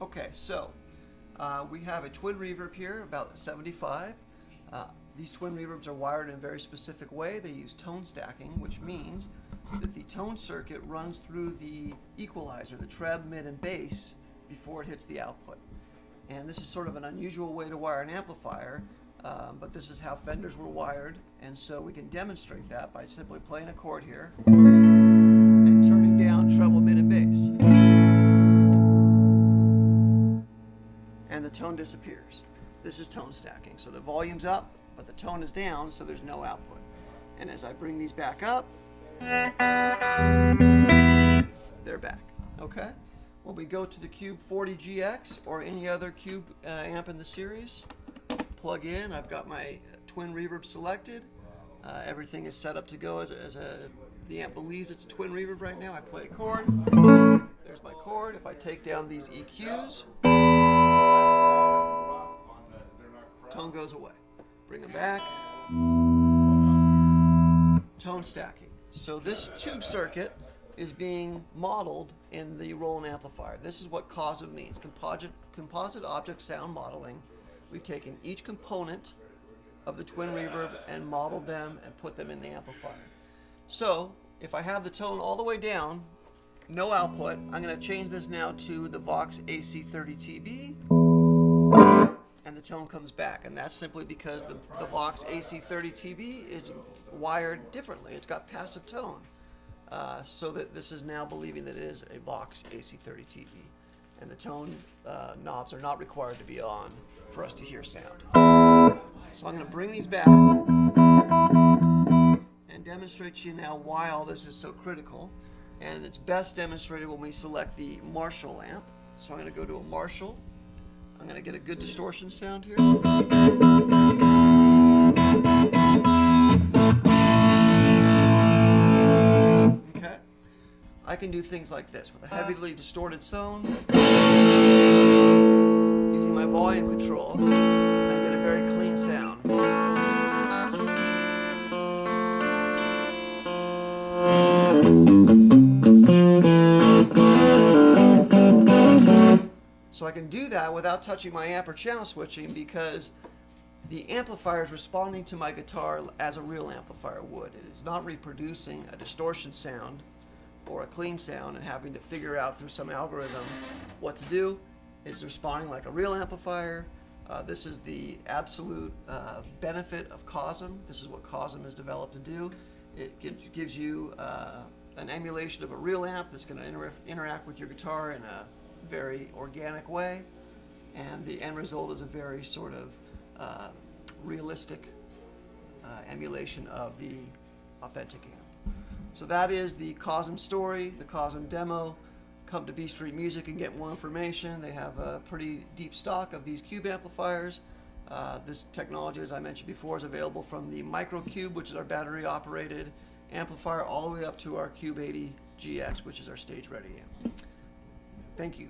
Okay, so we have a twin reverb here, about 75. These twin reverbs are wired in a very specific way. They use tone stacking, which means that the tone circuit runs through the equalizer, the treb, mid, and bass, before it hits the output. And this is sort of an unusual way to wire an amplifier, but this is how Fenders were wired, and so we can demonstrate that by simply playing a chord here and turning down treble, mid, and bass. And the tone disappears. This is tone stacking. So the volume's up, but the tone is down, so there's no output. And as I bring these back up, they're back. Okay? When we go to the Cube 40GX or any other Cube amp in the series, plug in. I've got my twin reverb selected. Everything is set up to go the amp believes it's a twin reverb right now. I play a chord. There's my chord. If I take down these EQs, tone goes away. Bring them back. Tone stacking. So this tube circuit is being modeled in the Roland amplifier. This is what COSM means, composite object sound modeling. We've taken each component of the twin reverb and modeled them and put them in the amplifier. So if I have the tone all the way down, no output, I'm going to change this now to the Vox AC30TB, and the tone comes back. And that's simply because the Vox AC30TB is wired differently. It's got passive tone. So that this is now believing that it is a Vox AC30TB. And the tone knobs are not required to be on for us to hear sound. So I'm going to bring these back and demonstrate to you now why all this is so critical. And it's best demonstrated when we select the Marshall amp. So I'm going to go to a Marshall. I'm going to get a good distortion sound here. Okay. I can do things like this with a heavily distorted tone. Using my volume control, I get a very clean sound. So I can do that without touching my amp or channel switching because the amplifier is responding to my guitar as a real amplifier would. It is not reproducing a distortion sound or a clean sound and having to figure out through some algorithm what to do. It's responding like a real amplifier. This is the absolute benefit of COSM. This is what COSM is developed to do. It gives you an emulation of a real amp that's going to interact with your guitar in a very organic way, and the end result is a very sort of realistic emulation of the authentic amp. So that is the COSM story, the COSM demo. Come to B Street Music and get more information. They have a pretty deep stock of these Cube amplifiers. This technology, as I mentioned before, is available from the Micro Cube, which is our battery operated amplifier, all the way up to our Cube 80GX, which is our stage ready amp. Thank you.